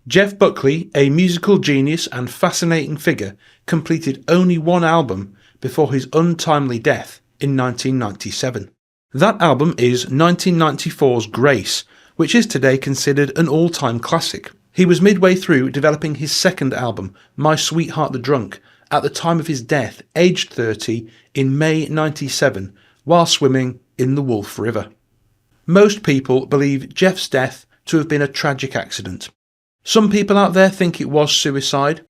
Jeff Buckley, a musical genius and fascinating figure, completed only one album before his untimely death in 1997. That album is 1994's Grace, which is today considered an all-time classic. He was midway through developing his second album, My Sweetheart the Drunk, at the time of his death, aged 30, in May 97, while swimming in the Wolf River. Most people believe Jeff's death to have been a tragic accident. Some people out there think it was suicide,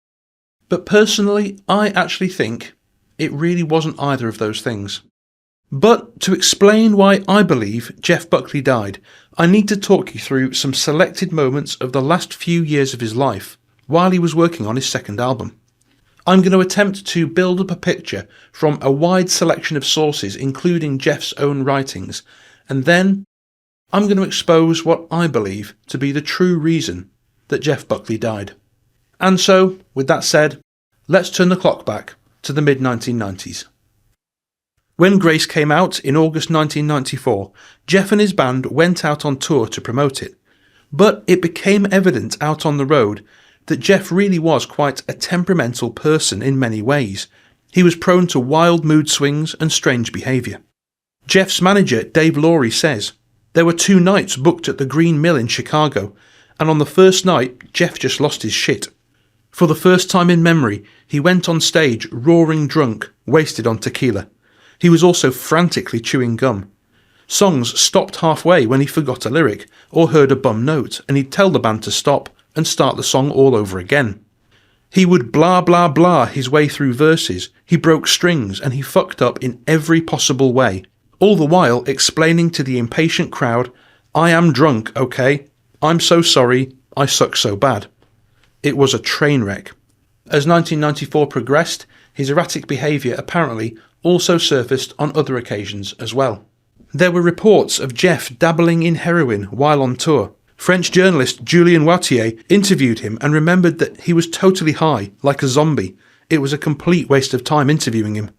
but personally, I actually think it really wasn't either of those things. But to explain why I believe Jeff Buckley died, I need to talk you through some selected moments of the last few years of his life while he was working on his second album. I'm going to attempt to build up a picture from a wide selection of sources, including Jeff's own writings, and then I'm going to expose what I believe to be the true reason that Jeff Buckley died. And so, with that said, let's turn the clock back to the mid-1990s. When Grace came out in August 1994, Jeff and his band went out on tour to promote it. But it became evident out on the road that Jeff really was quite a temperamental person in many ways. He was prone to wild mood swings and strange behaviour. Jeff's manager, Dave Laurie, says, "There were 2 nights booked at the Green Mill in Chicago, and on the first night, Jeff just lost his shit. For the first time in memory, he went on stage roaring drunk, wasted on tequila. He was also frantically chewing gum. Songs stopped halfway when he forgot a lyric or heard a bum note, and he'd tell the band to stop and start the song all over again. He would blah blah blah his way through verses, he broke strings, and he fucked up in every possible way, all the while explaining to the impatient crowd, 'I am drunk, okay? I'm so sorry, I suck so bad.' It was a train wreck." As 1994 progressed, his erratic behaviour apparently also surfaced on other occasions as well. There were reports of Jeff dabbling in heroin while on tour. French journalist Julien Wautier interviewed him and remembered that he was totally high, like a zombie. It was a complete waste of time interviewing him.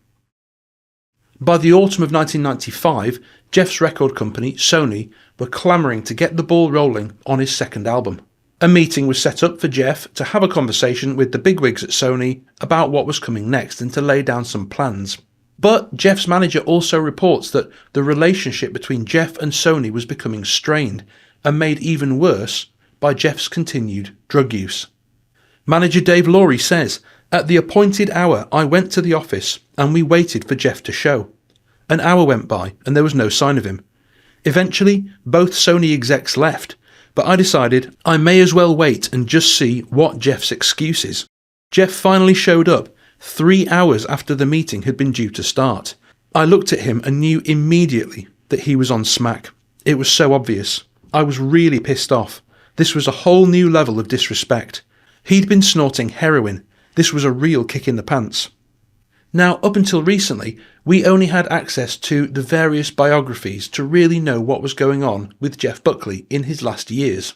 By the autumn of 1995, Jeff's record company, Sony, were clamouring to get the ball rolling on his second album. A meeting was set up for Jeff to have a conversation with the bigwigs at Sony about what was coming next and to lay down some plans. But Jeff's manager also reports that the relationship between Jeff and Sony was becoming strained and made even worse by Jeff's continued drug use. Manager Dave Laurie says, "At the appointed hour, I went to the office and we waited for Jeff to show. An hour went by and there was no sign of him. Eventually, both Sony execs left, but I decided I may as well wait and just see what Jeff's excuse is. Jeff finally showed up 3 hours after the meeting had been due to start. I looked at him and knew immediately that he was on smack. It was so obvious. I was really pissed off. This was a whole new level of disrespect. He'd been snorting heroin. This was a real kick in the pants." Now, up until recently, we only had access to the various biographies to really know what was going on with Jeff Buckley in his last years.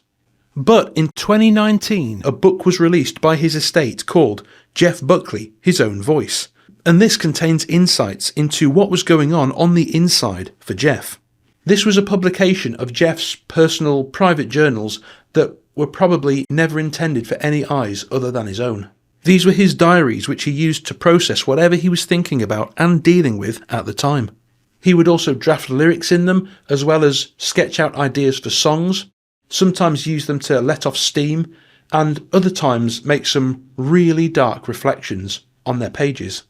But in 2019, a book was released by his estate called Jeff Buckley, His Own Voice, and this contains insights into what was going on the inside for Jeff. This was a publication of Jeff's personal private journals that were probably never intended for any eyes other than his own. These were his diaries which he used to process whatever he was thinking about and dealing with at the time. He would also draft lyrics in them, as well as sketch out ideas for songs, sometimes use them to let off steam, and other times make some really dark reflections on their pages.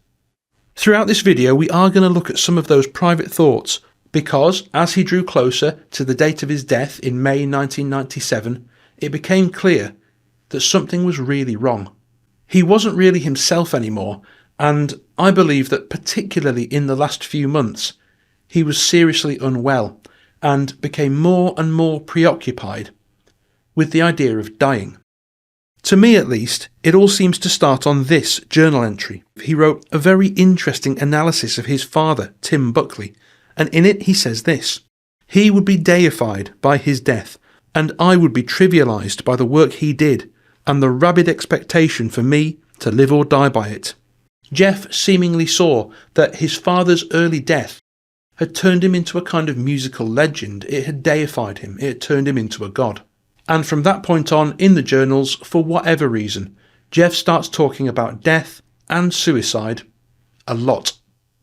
Throughout this video, we are going to look at some of those private thoughts, because as he drew closer to the date of his death in May 1997, it became clear that something was really wrong. He wasn't really himself anymore, and I believe that particularly in the last few months, he was seriously unwell and became more and more preoccupied with the idea of dying. To me at least, it all seems to start on this journal entry. He wrote a very interesting analysis of his father, Tim Buckley, and in it he says this: "He would be deified by his death, and I would be trivialised by the work he did, and the rabid expectation for me to live or die by it." Jeff seemingly saw that his father's early death had turned him into a kind of musical legend. It had deified him. It had turned him into a god. And from that point on in the journals, for whatever reason, Jeff starts talking about death and suicide a lot.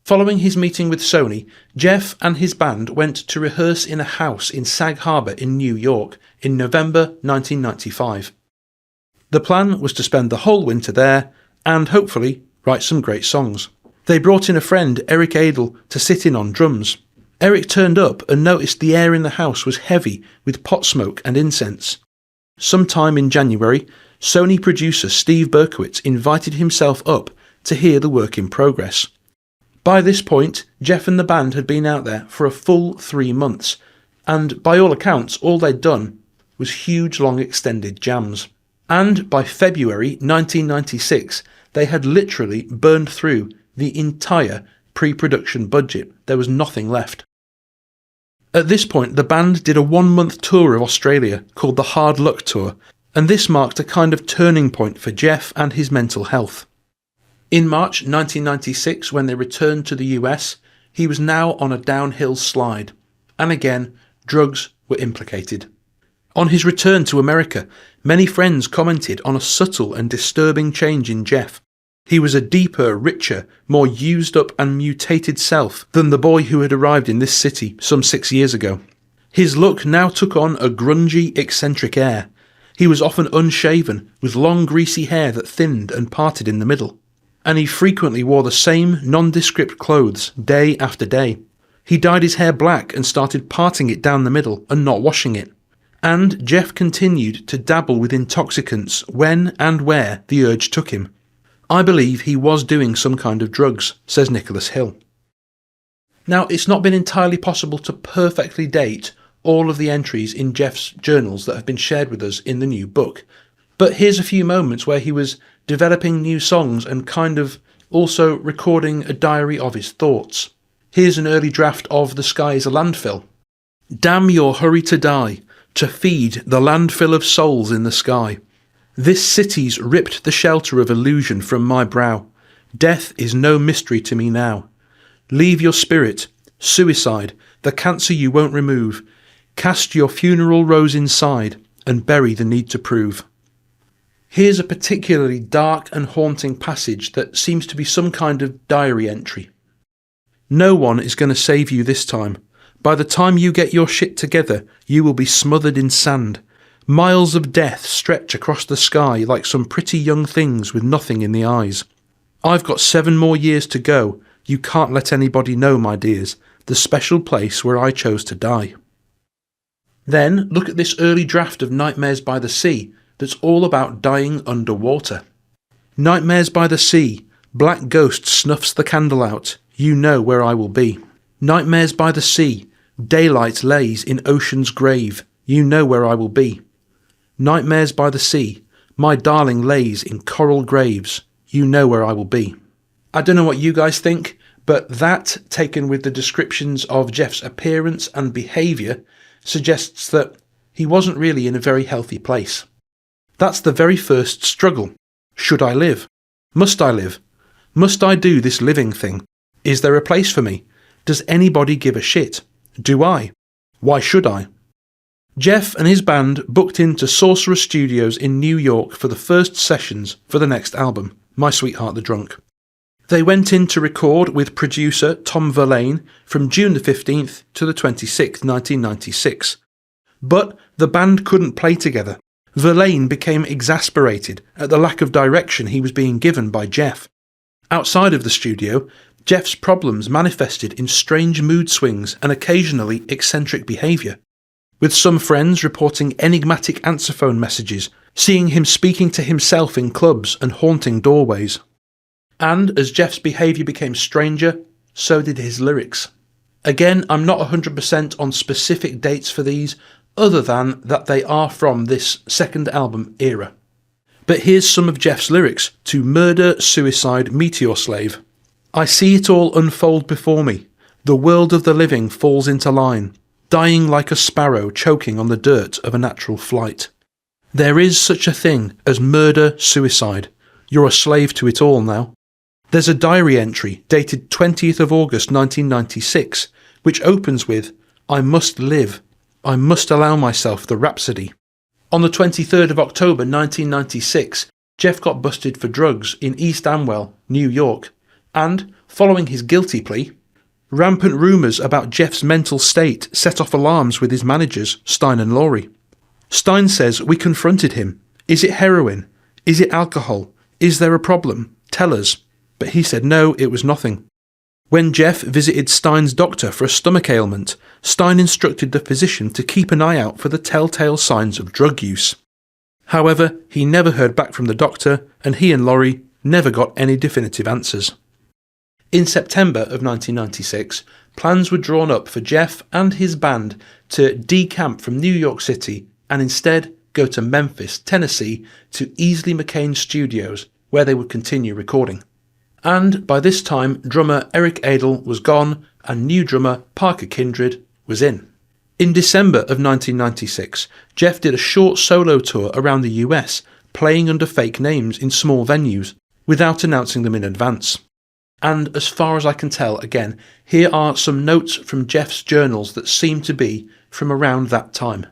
Following his meeting with Sony, Jeff and his band went to rehearse in a house in Sag Harbor in New York in November 1995. The plan was to spend the whole winter there and hopefully write some great songs. They brought in a friend, Eric Adel, to sit in on drums. Eric turned up and noticed the air in the house was heavy with pot smoke and incense. Sometime in January, Sony producer Steve Berkowitz invited himself up to hear the work in progress. By this point, Jeff and the band had been out there for a full 3 months, and by all accounts, all they'd done was huge long extended jams. And by February 1996, they had literally burned through the entire pre-production budget. There was nothing left. At this point, the band did a 1-month tour of Australia called the Hard Luck Tour, and this marked a kind of turning point for Jeff and his mental health. In March 1996, when they returned to the US, he was now on a downhill slide, and again, drugs were implicated. On his return to America, many friends commented on a subtle and disturbing change in Jeff. He was a deeper, richer, more used up and mutated self than the boy who had arrived in this city some 6 years ago. His look now took on a grungy, eccentric air. He was often unshaven, with long greasy hair that thinned and parted in the middle. And he frequently wore the same nondescript clothes day after day. He dyed his hair black and started parting it down the middle and not washing it. And Jeff continued to dabble with intoxicants when and where the urge took him. I believe he was doing some kind of drugs, says Nicholas Hill. Now, it's not been entirely possible to perfectly date all of the entries in Jeff's journals that have been shared with us in the new book, but here's a few moments where he was developing new songs and kind of also recording a diary of his thoughts. Here's an early draft of The Sky is a Landfill. Damn your hurry to die, to feed the landfill of souls in the sky. This city's ripped the shelter of illusion from my brow. Death is no mystery to me now. Leave your spirit, suicide, the cancer you won't remove. Cast your funeral rose inside and bury the need to prove. Here's a particularly dark and haunting passage that seems to be some kind of diary entry. No one is going to save you this time. By the time you get your shit together, you will be smothered in sand. Miles of death stretch across the sky like some pretty young things with nothing in the eyes. I've got 7 more years to go. You can't let anybody know, my dears, the special place where I chose to die. Then look at this early draft of Nightmares by the Sea that's all about dying underwater. Nightmares by the sea, black ghost snuffs the candle out, you know where I will be. Nightmares by the sea, daylight lays in ocean's grave, you know where I will be. Nightmares by the sea, my darling lays in coral graves, you know where I will be. I don't know what you guys think, but that, taken with the descriptions of Jeff's appearance and behaviour, suggests that he wasn't really in a very healthy place. That's the very first struggle. Should I live? Must I live? Must I do this living thing? Is there a place for me? Does anybody give a shit? Do I? Why should I? Jeff and his band booked into Sorcerer Studios in New York for the first sessions for the next album, My Sweetheart the Drunk. They went in to record with producer Tom Verlaine from June the 15th to the 26th, 1996. But the band couldn't play together. Verlaine became exasperated at the lack of direction he was being given by Jeff. Outside of the studio, Jeff's problems manifested in strange mood swings and occasionally eccentric behaviour, with some friends reporting enigmatic answer phone messages, seeing him speaking to himself in clubs and haunting doorways. And as Jeff's behaviour became stranger, so did his lyrics. Again, I'm not 100% on specific dates for these, other than that they are from this second album era. But here's some of Jeff's lyrics to Murder, Suicide, Meteor Slave. I see it all unfold before me. The world of the living falls into line, dying like a sparrow choking on the dirt of a natural flight. There is such a thing as murder, suicide. You're a slave to it all now. There's a diary entry dated 20th of August 1996, which opens with, I must live. I must allow myself the rhapsody. On the 23rd of October 1996, Jeff got busted for drugs in East Amwell, New York, and, following his guilty plea, rampant rumours about Jeff's mental state set off alarms with his managers, Stein and Laurie. Stein says, "We confronted him. Is it heroin? Is it alcohol? Is there a problem? Tell us." But he said no, it was nothing. When Jeff visited Stein's doctor for a stomach ailment, Stein instructed the physician to keep an eye out for the telltale signs of drug use. However, he never heard back from the doctor, and he and Laurie never got any definitive answers. In September of 1996, plans were drawn up for Jeff and his band to decamp from New York City and instead go to Memphis, Tennessee, to Easley McCain Studios, where they would continue recording. And by this time, drummer Eric Adel was gone and new drummer Parker Kindred was in. In December of 1996, Jeff did a short solo tour around the US, playing under fake names in small venues, without announcing them in advance. And as far as I can tell, again, here are some notes from Jeff's journals that seem to be from around that time.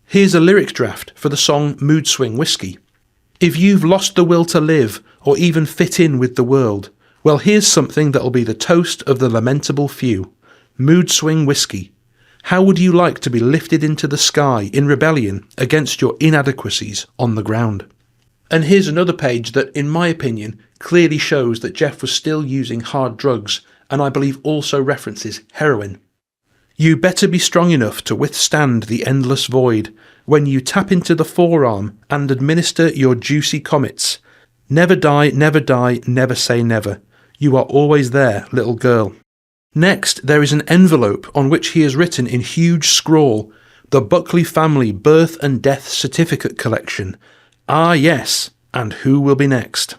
Here's a lyric draft for the song Mood Swing Whiskey. "If you've lost the will to live, or even fit in with the world, well, here's something that'll be the toast of the lamentable few. Mood Swing Whiskey. How would you like to be lifted into the sky in rebellion against your inadequacies on the ground?" And here's another page that, in my opinion, clearly shows that Jeff was still using hard drugs, and I believe also references heroin. "You better be strong enough to withstand the endless void when you tap into the forearm and administer your juicy comets. Never die, never say never. You are always there, little girl." Next, there is an envelope on which he has written in huge scrawl, "The Buckley Family Birth and Death Certificate Collection. Ah yes, and who will be next?"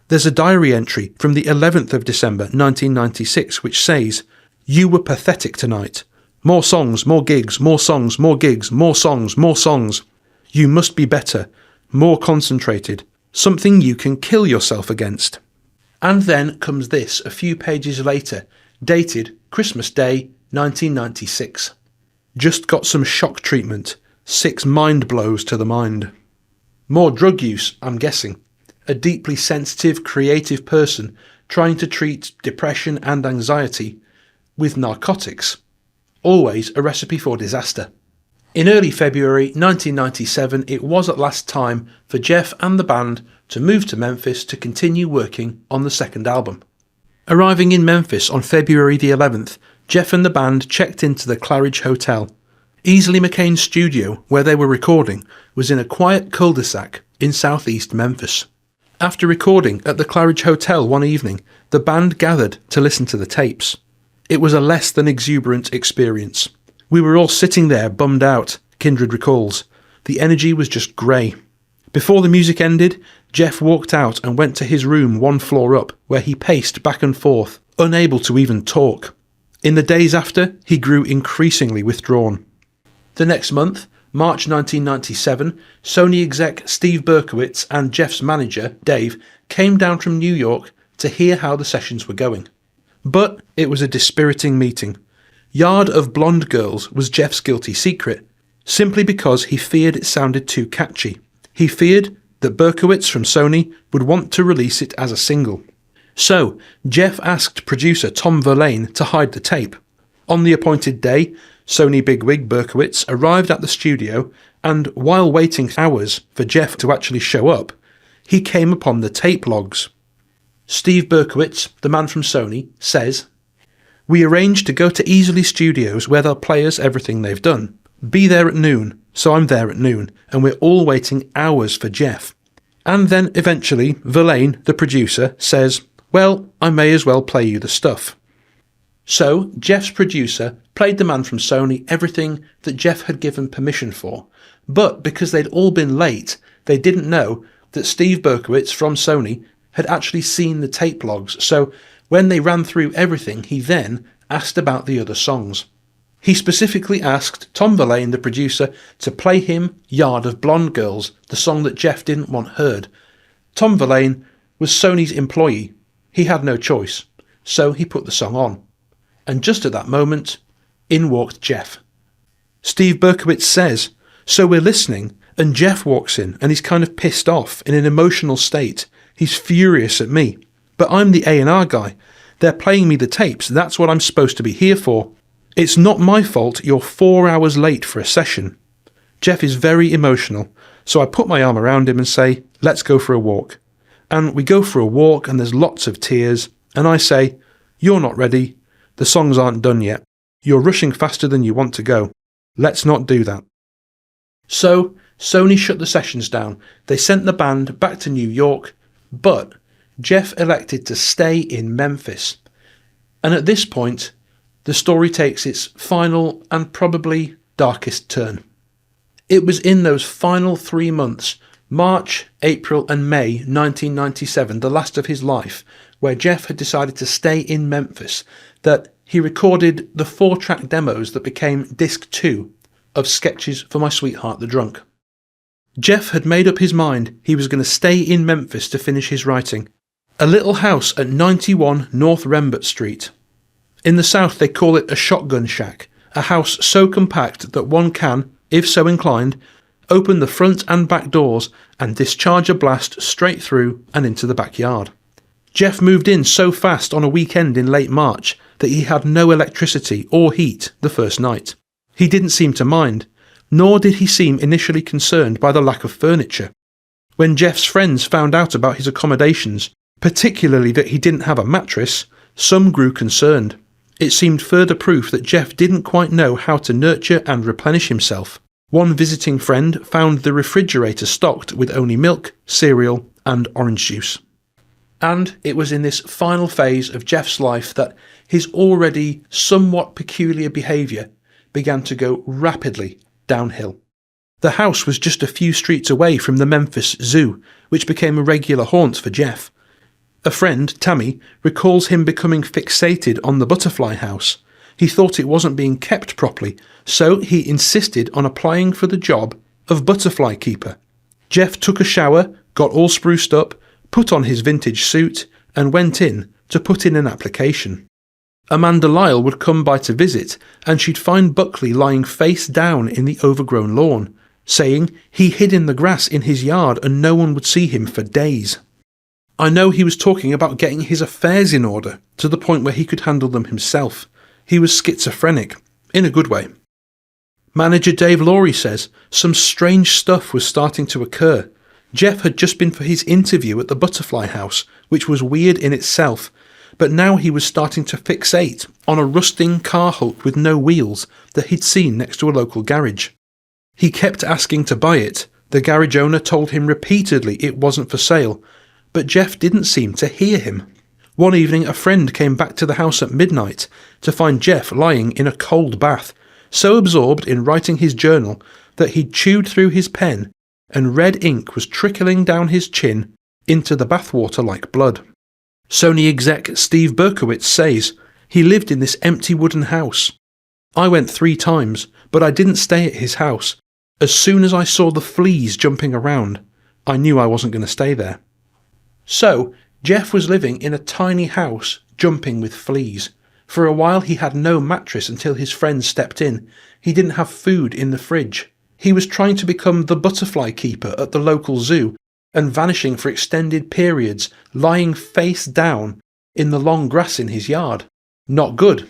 There's a diary entry from the 11th of December 1996 which says, "You were pathetic tonight. More songs, more gigs, more songs, more gigs, more songs, more songs. You must be better, more concentrated, something you can kill yourself against." And then comes this a few pages later, dated Christmas Day 1996. "Just got some shock treatment. 6 mind blows to the mind." More drug use, I'm guessing. A deeply sensitive, creative person trying to treat depression and anxiety with narcotics. Always a recipe for disaster. In early February 1997, it was at last time for Jeff and the band to move to Memphis to continue working on the second album. Arriving in Memphis on February the 11th, Jeff and the band checked into the Claridge Hotel. Easley McCain's studio, where they were recording, was in a quiet cul-de-sac in southeast Memphis. After recording at the Claridge Hotel one evening, the band gathered to listen to the tapes. It was a less than exuberant experience. "We were all sitting there bummed out," Kindred recalls. "The energy was just grey." Before the music ended, Jeff walked out and went to his room 1 floor up, where he paced back and forth, unable to even talk. In the days after, he grew increasingly withdrawn. The next month, March 1997, Sony exec Steve Berkowitz and Jeff's manager, Dave, came down from New York to hear how the sessions were going. But it was a dispiriting meeting. Yard of Blonde Girls was Jeff's guilty secret, simply because he feared it sounded too catchy. He feared that Berkowitz from Sony would want to release it as a single. So, Jeff asked producer Tom Verlaine to hide the tape. On the appointed day, Sony bigwig Berkowitz arrived at the studio, and while waiting hours for Jeff to actually show up, he came upon the tape logs. Steve Berkowitz, the man from Sony, says, "We arranged to go to Easley Studios where they'll play us everything they've done. Be there at noon, so I'm there at noon, and we're all waiting hours for Jeff." And then eventually Verlaine, the producer, says, "Well, I may as well play you the stuff." So Jeff's producer played the man from Sony everything that Jeff had given permission for, but because they'd all been late, they didn't know that Steve Berkowitz from Sony had actually seen the tape logs, so when they ran through everything, he then asked about the other songs. He specifically asked Tom Verlaine, the producer, to play him Yard of Blonde Girls, the song that Jeff didn't want heard. Tom Verlaine was Sony's employee. He had no choice, so he put the song on. And just at that moment, in walked Jeff. Steve Berkowitz says, "So we're listening, and Jeff walks in and he's kind of pissed off, in an emotional state. He's furious at me. But I'm the A&R guy. They're playing me the tapes. That's what I'm supposed to be here for. It's not my fault you're 4 hours late for a session. Jeff is very emotional, so I put my arm around him and say, let's go for a walk. And we go for a walk and there's lots of tears, and I say, you're not ready. The songs aren't done yet. You're rushing faster than you want to go. Let's not do that. So, Sony shut the sessions down. They sent the band back to New York, but Jeff elected to stay in Memphis. And at this point, the story takes its final and probably darkest turn. It was in those final 3 months, March, April and May 1997, the last of his life, where Jeff had decided to stay in Memphis, that he recorded the 4-track demos that became Disc 2 of Sketches for My Sweetheart the Drunk. Jeff had made up his mind he was going to stay in Memphis to finish his writing. A little house at 91 North Rembert Street. In the South they call it a shotgun shack, a house so compact that one can, if so inclined, open the front and back doors and discharge a blast straight through and into the backyard. Jeff moved in so fast on a weekend in late March that he had no electricity or heat the first night. He didn't seem to mind, nor did he seem initially concerned by the lack of furniture. When Jeff's friends found out about his accommodations, particularly that he didn't have a mattress, some grew concerned. It seemed further proof that Jeff didn't quite know how to nurture and replenish himself. One visiting friend found the refrigerator stocked with only milk, cereal and orange juice. And it was in this final phase of Jeff's life that his already somewhat peculiar behaviour began to go rapidly downhill. The house was just a few streets away from the Memphis Zoo, which became a regular haunt for Jeff. A friend, Tammy, recalls him becoming fixated on the butterfly house. He thought it wasn't being kept properly, so he insisted on applying for the job of butterfly keeper. Jeff took a shower, got all spruced up, put on his vintage suit, and went in to put in an application. Amanda Lyle would come by to visit, and she'd find Buckley lying face down in the overgrown lawn, saying he hid in the grass in his yard and no one would see him for days. I know he was talking about getting his affairs in order, to the point where he could handle them himself. He was schizophrenic, in a good way. Manager Dave Laurie says some strange stuff was starting to occur. Jeff had just been for his interview at the Butterfly House, which was weird in itself, but now he was starting to fixate on a rusting car hulk with no wheels that he'd seen next to a local garage. He kept asking to buy it. The garage owner told him repeatedly it wasn't for sale, but Jeff didn't seem to hear him. One evening a friend came back to the house at midnight to find Jeff lying in a cold bath, so absorbed in writing his journal that he'd chewed through his pen and red ink was trickling down his chin into the bathwater like blood. Sony exec Steve Berkowitz says he lived in this empty wooden house. I went 3 times, but I didn't stay at his house. As soon as I saw the fleas jumping around, I knew I wasn't going to stay there. So, Jeff was living in a tiny house jumping with fleas. For a while he had no mattress until his friends stepped in. He didn't have food in the fridge. He was trying to become the butterfly keeper at the local zoo and vanishing for extended periods, lying face down in the long grass in his yard. Not good.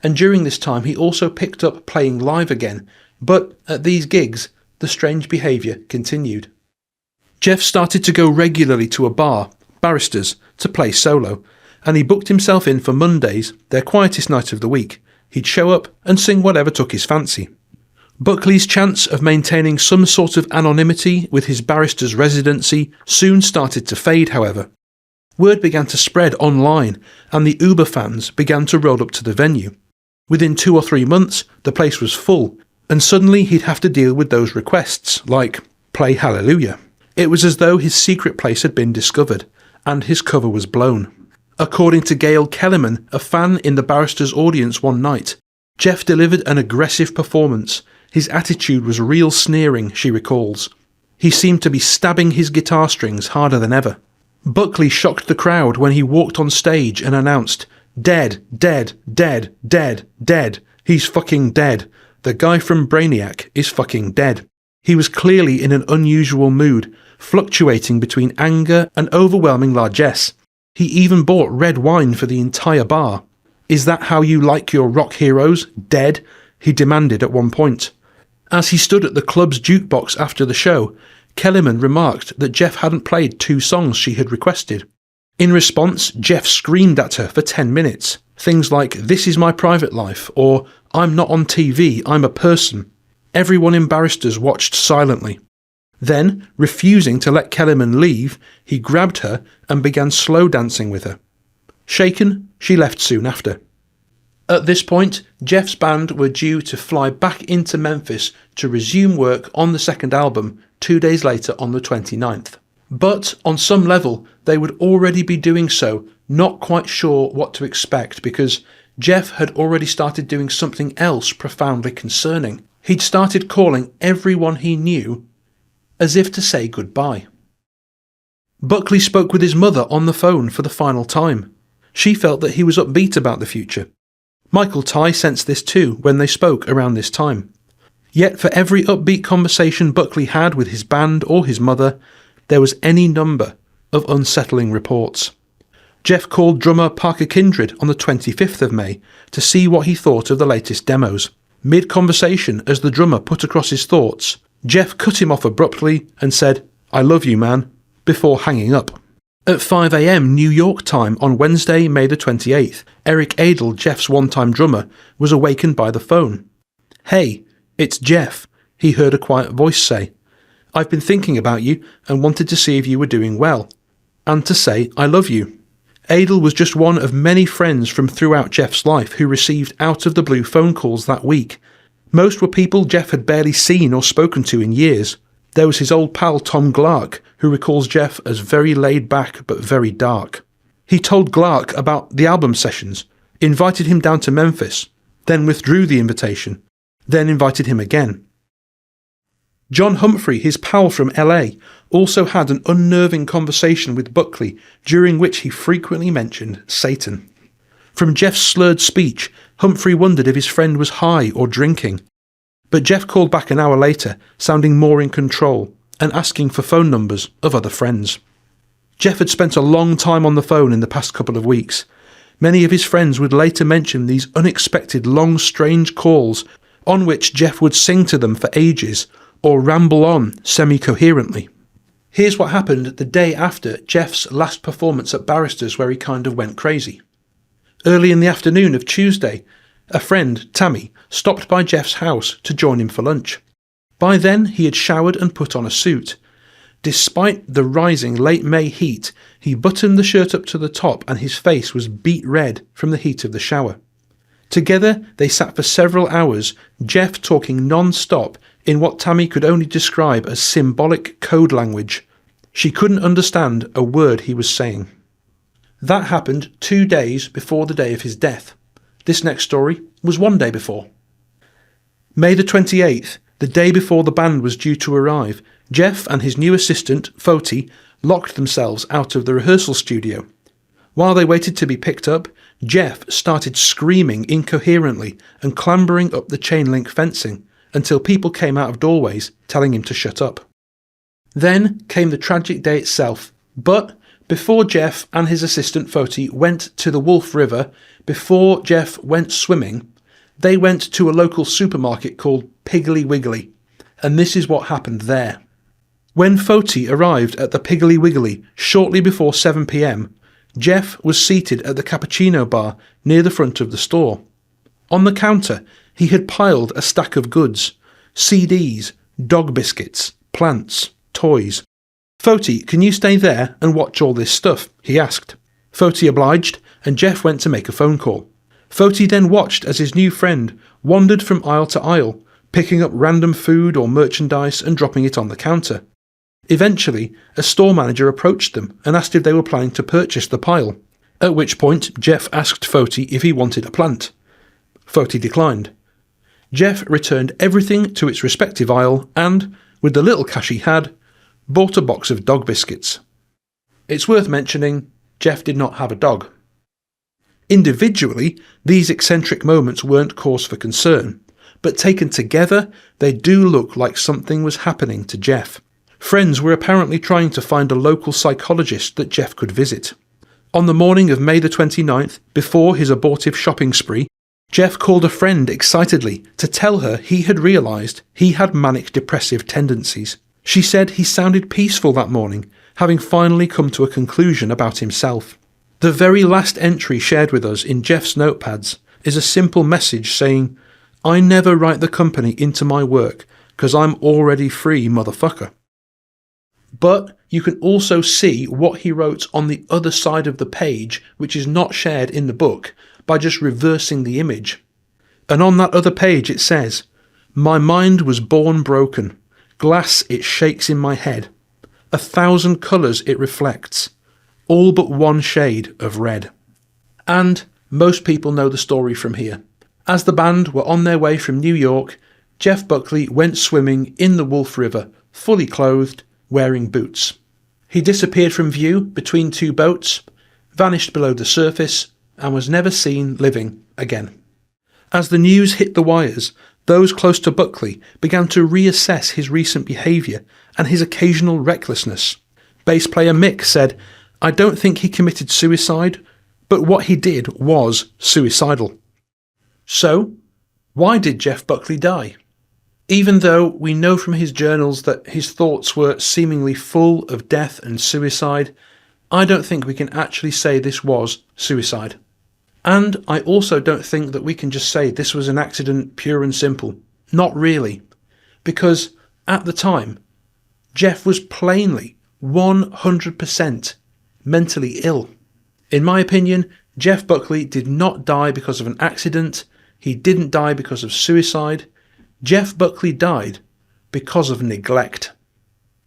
And during this time he also picked up playing live again, but at these gigs the strange behaviour continued. Jeff started to go regularly to a bar, Barristers, to play solo, and he booked himself in for Mondays, their quietest night of the week. He'd show up and sing whatever took his fancy. Buckley's chance of maintaining some sort of anonymity with his Barristers residency soon started to fade, however. Word began to spread online, and the Uber fans began to roll up to the venue. Within 2 or 3 months, the place was full, and suddenly he'd have to deal with those requests, like, play Hallelujah. It was as though his secret place had been discovered, and his cover was blown. According to Gail Kellerman, a fan in the Barristers audience one night, Jeff delivered an aggressive performance. His attitude was real sneering, she recalls. He seemed to be stabbing his guitar strings harder than ever. Buckley shocked the crowd when he walked on stage and announced, "Dead, dead, dead, dead, dead. He's fucking dead. The guy from Brainiac is fucking dead." He was clearly in an unusual mood, fluctuating between anger and overwhelming largesse. He even bought red wine for the entire bar. "Is that how you like your rock heroes? Dead?" he demanded at one point. As he stood at the club's jukebox after the show, Kellerman remarked that Jeff hadn't played 2 songs she had requested. In response, Jeff screamed at her for 10 minutes. Things like, "This is my private life," or "I'm not on TV, I'm a person." Everyone in Barristers watched silently. Then, refusing to let Kellerman leave, he grabbed her and began slow dancing with her. Shaken, she left soon after. At this point, Jeff's band were due to fly back into Memphis to resume work on the second album 2 days later on the 29th. But on some level, they would already be doing so, not quite sure what to expect, because Jeff had already started doing something else profoundly concerning. He'd started calling everyone he knew as if to say goodbye. Buckley spoke with his mother on the phone for the final time. She felt that he was upbeat about the future. Michael Ty sensed this too when they spoke around this time. Yet for every upbeat conversation Buckley had with his band or his mother, there was any number of unsettling reports. Jeff called drummer Parker Kindred on the 25th of May to see what he thought of the latest demos. Mid-conversation, as the drummer put across his thoughts, Jeff cut him off abruptly and said, "I love you, man," before hanging up. At 5 a.m. New York time on Wednesday, May the 28th, Eric Adel, Jeff's one-time drummer, was awakened by the phone. "Hey, it's Jeff," he heard a quiet voice say. "I've been thinking about you and wanted to see if you were doing well, and to say I love you." Adel was just one of many friends from throughout Jeff's life who received out-of-the-blue phone calls that week. Most were people Jeff had barely seen or spoken to in years. There was his old pal Tom Glark, who recalls Jeff as very laid-back but very dark. He told Glark about the album sessions, invited him down to Memphis, then withdrew the invitation, then invited him again. John Humphrey, his pal from LA, also had an unnerving conversation with Buckley during which he frequently mentioned Satan. From Jeff's slurred speech, Humphrey wondered if his friend was high or drinking. But Jeff called back an hour later, sounding more in control, and asking for phone numbers of other friends. Jeff had spent a long time on the phone in the past couple of weeks. Many of his friends would later mention these unexpected long strange calls on which Jeff would sing to them for ages or ramble on semi-coherently. Here's what happened the day after Jeff's last performance at Barristers, where he kind of went crazy. Early in the afternoon of Tuesday, a friend, Tammy, stopped by Jeff's house to join him for lunch. By then, he had showered and put on a suit. Despite the rising late May heat, he buttoned the shirt up to the top and his face was beet red from the heat of the shower. Together, they sat for several hours, Jeff talking non-stop in what Tammy could only describe as symbolic code language. She couldn't understand a word he was saying. That happened 2 days before the day of his death. This next story was 1 day before. May the 28th, the day before the band was due to arrive, Jeff and his new assistant, Foti, locked themselves out of the rehearsal studio. While they waited to be picked up, Jeff started screaming incoherently and clambering up the chain-link fencing until people came out of doorways telling him to shut up. Then came the tragic day itself, but before Jeff and his assistant Foti went to the Wolf River, before Jeff went swimming, they went to a local supermarket called Piggly Wiggly, and this is what happened there. When Foti arrived at the Piggly Wiggly shortly before 7 p.m, Jeff was seated at the cappuccino bar near the front of the store. On the counter, he had piled a stack of goods: CDs, dog biscuits, plants, toys. "Foti, can you stay there and watch all this stuff?" he asked. Foti obliged, and Jeff went to make a phone call. Foti then watched as his new friend wandered from aisle to aisle, picking up random food or merchandise and dropping it on the counter. Eventually, a store manager approached them and asked if they were planning to purchase the pile, at which point Jeff asked Foti if he wanted a plant. Foti declined. Jeff returned everything to its respective aisle and, with the little cash he had, bought a box of dog biscuits. It's worth mentioning, Jeff did not have a dog. Individually, these eccentric moments weren't cause for concern, but taken together, they do look like something was happening to Jeff. Friends were apparently trying to find a local psychologist that Jeff could visit. On the morning of May the 29th, before his abortive shopping spree, Jeff called a friend excitedly to tell her he had realised he had manic depressive tendencies. She said he sounded peaceful that morning, having finally come to a conclusion about himself. The very last entry shared with us in Jeff's notepads is a simple message saying, "I never write the company into my work, 'cause I'm already free, motherfucker." But you can also see what he wrote on the other side of the page, which is not shared in the book, by just reversing the image. And on that other page it says, "My mind was born broken. Glass it shakes in my head. 1,000 colours it reflects. All but one shade of red." And most people know the story from here. As the band were on their way from New York, Jeff Buckley went swimming in the Wolf River, fully clothed, wearing boots. He disappeared from view between two boats, vanished below the surface, and was never seen living again. As the news hit the wires, those close to Buckley began to reassess his recent behaviour and his occasional recklessness. Bass player Mick said, "I don't think he committed suicide, but what he did was suicidal." So, why did Jeff Buckley die? Even though we know from his journals that his thoughts were seemingly full of death and suicide, I don't think we can actually say this was suicide. And I also don't think that we can just say this was an accident pure and simple. Not really. Because at the time, Jeff was plainly 100% mentally ill. In my opinion, Jeff Buckley did not die because of an accident. He didn't die because of suicide. Jeff Buckley died because of neglect.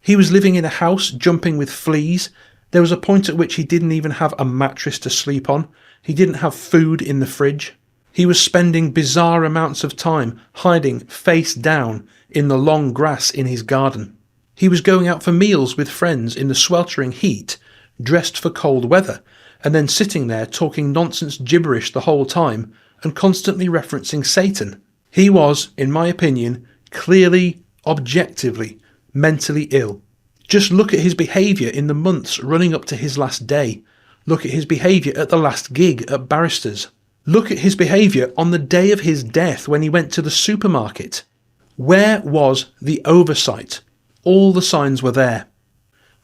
He was living in a house jumping with fleas. There was a point at which he didn't even have a mattress to sleep on. He didn't have food in the fridge. He was spending bizarre amounts of time hiding face down in the long grass in his garden. He was going out for meals with friends in the sweltering heat, dressed for cold weather, and then sitting there talking nonsense gibberish the whole time and constantly referencing Satan. He was, in my opinion, clearly, objectively, mentally ill. Just look at his behaviour in the months running up to his last day. Look at his behaviour at the last gig at Barristers. Look at his behaviour on the day of his death when he went to the supermarket. Where was the oversight? All the signs were there.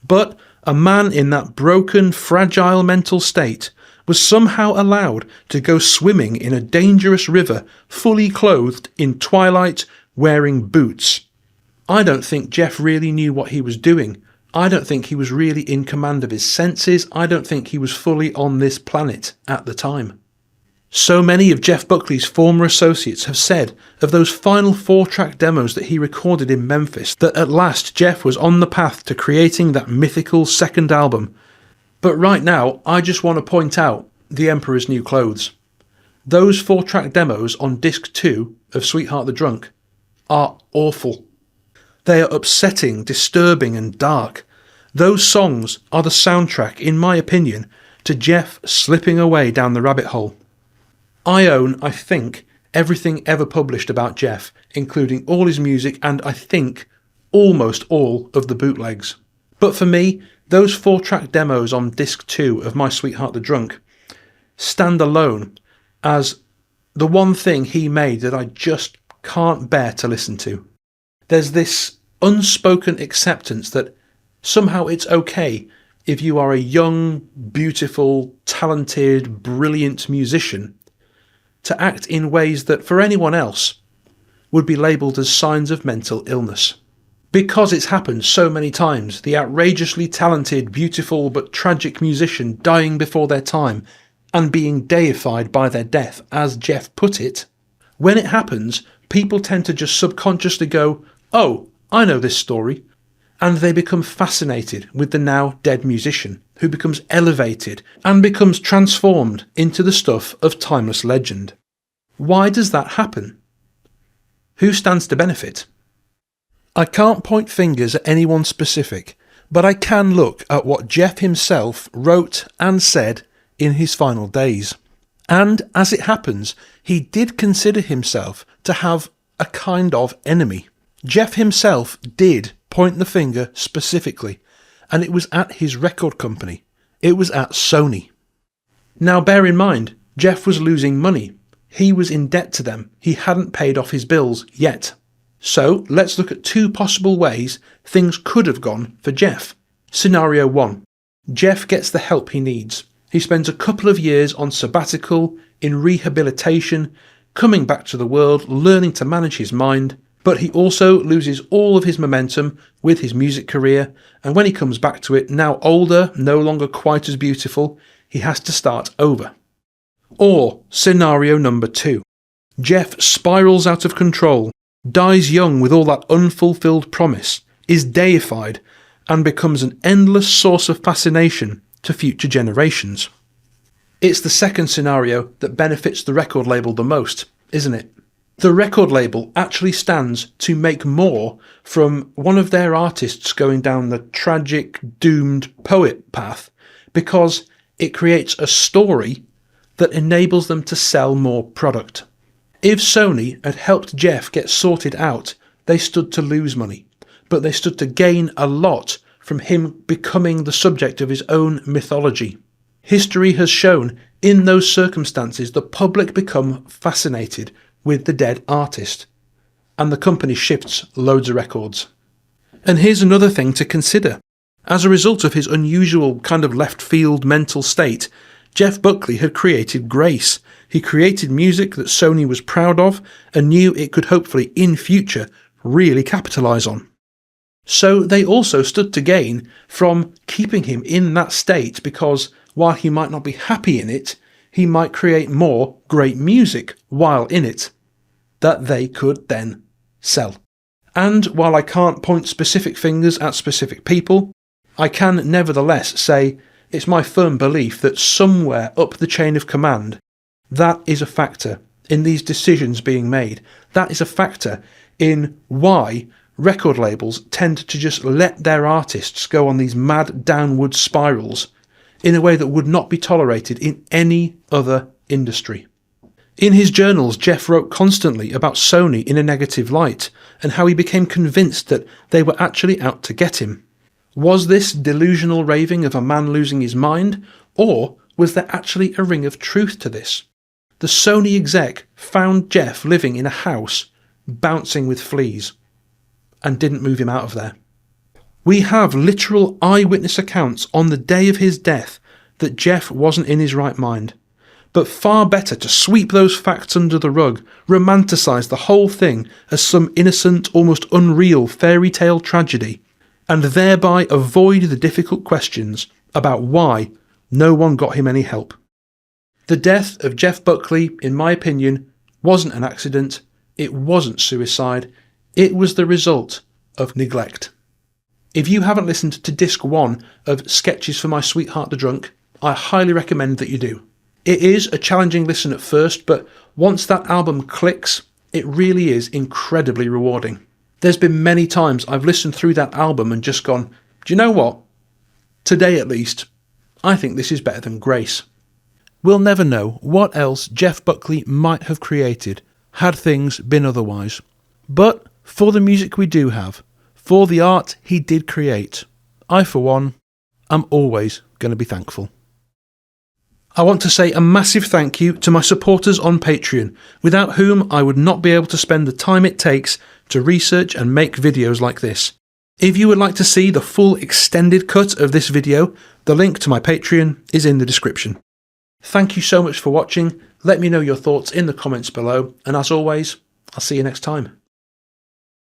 But a man in that broken, fragile mental state was somehow allowed to go swimming in a dangerous river, fully clothed in twilight, wearing boots. I don't think Jeff really knew what he was doing. I don't think he was really in command of his senses. I don't think he was fully on this planet at the time. So many of Jeff Buckley's former associates have said of those final 4-track demos that he recorded in Memphis that at last Jeff was on the path to creating that mythical second album. But right now, I just want to point out The Emperor's New Clothes. Those 4-track demos on disc 2 of Sweetheart the Drunk are awful. They are upsetting, disturbing and dark. Those songs are the soundtrack, in my opinion, to Jeff slipping away down the rabbit hole. I own, I think, everything ever published about Jeff, including all his music and, I think, almost all of the bootlegs. But for me, those 4-track demos on disc 2 of My Sweetheart the Drunk stand alone as the one thing he made that I just can't bear to listen to. There's this unspoken acceptance that somehow it's okay if you are a young, beautiful, talented, brilliant musician to act in ways that for anyone else would be labelled as signs of mental illness. Because it's happened so many times, the outrageously talented, beautiful but tragic musician dying before their time and being deified by their death, as Jeff put it, when it happens, people tend to just subconsciously go, "Oh, I know this story," and they become fascinated with the now dead musician, who becomes elevated and becomes transformed into the stuff of timeless legend. Why does that happen? Who stands to benefit? I can't point fingers at anyone specific, but I can look at what Jeff himself wrote and said in his final days. And as it happens, he did consider himself to have a kind of enemy. Jeff himself did point the finger specifically, and it was at his record company. It was at Sony. Now bear in mind, Jeff was losing money. He was in debt to them. He hadn't paid off his bills yet. So let's look at two possible ways things could have gone for Jeff. Scenario 1. Jeff gets the help he needs. He spends a couple of years on sabbatical, in rehabilitation, coming back to the world, learning to manage his mind, but he also loses all of his momentum with his music career, and when he comes back to it, now older, no longer quite as beautiful, he has to start over. Or scenario number 2. Jeff spirals out of control, dies young with all that unfulfilled promise, is deified, and becomes an endless source of fascination to future generations. It's the second scenario that benefits the record label the most, isn't it? The record label actually stands to make more from one of their artists going down the tragic, doomed poet path because it creates a story that enables them to sell more product. If Sony had helped Jeff get sorted out, they stood to lose money, but they stood to gain a lot from him becoming the subject of his own mythology. History has shown in those circumstances the public become fascinated with the dead artist, and the company shifts loads of records. And here's another thing to consider. As a result of his unusual kind of left field mental state, Jeff Buckley had created grace. He created music that Sony was proud of and knew it could hopefully in future really capitalise on. So they also stood to gain from keeping him in that state because while he might not be happy in it, he might create more great music while in it that they could then sell. And while I can't point specific fingers at specific people, I can nevertheless say it's my firm belief that somewhere up the chain of command, that is a factor in these decisions being made. That is a factor in why record labels tend to just let their artists go on these mad downward spirals in a way that would not be tolerated in any other industry. In his journals, Jeff wrote constantly about Sony in a negative light and how he became convinced that they were actually out to get him. Was this delusional raving of a man losing his mind, or was there actually a ring of truth to this? The Sony exec found Jeff living in a house bouncing with fleas and didn't move him out of there. We have literal eyewitness accounts on the day of his death that Jeff wasn't in his right mind. But far better to sweep those facts under the rug, romanticise the whole thing as some innocent, almost unreal fairy tale tragedy, and thereby avoid the difficult questions about why no one got him any help. The death of Jeff Buckley, in my opinion, wasn't an accident, it wasn't suicide, it was the result of neglect. If you haven't listened to disc 1 of Sketches for My Sweetheart the Drunk, I highly recommend that you do. It is a challenging listen at first, but once that album clicks, it really is incredibly rewarding. There's been many times I've listened through that album and just gone, do you know what? Today at least, I think this is better than Grace. We'll never know what else Jeff Buckley might have created had things been otherwise. But for the music we do have, for the art he did create, I for one am always going to be thankful. I want to say a massive thank you to my supporters on Patreon, without whom I would not be able to spend the time it takes to research and make videos like this. If you would like to see the full extended cut of this video, the link to my Patreon is in the description. Thank you so much for watching, let me know your thoughts in the comments below, and as always, I'll see you next time.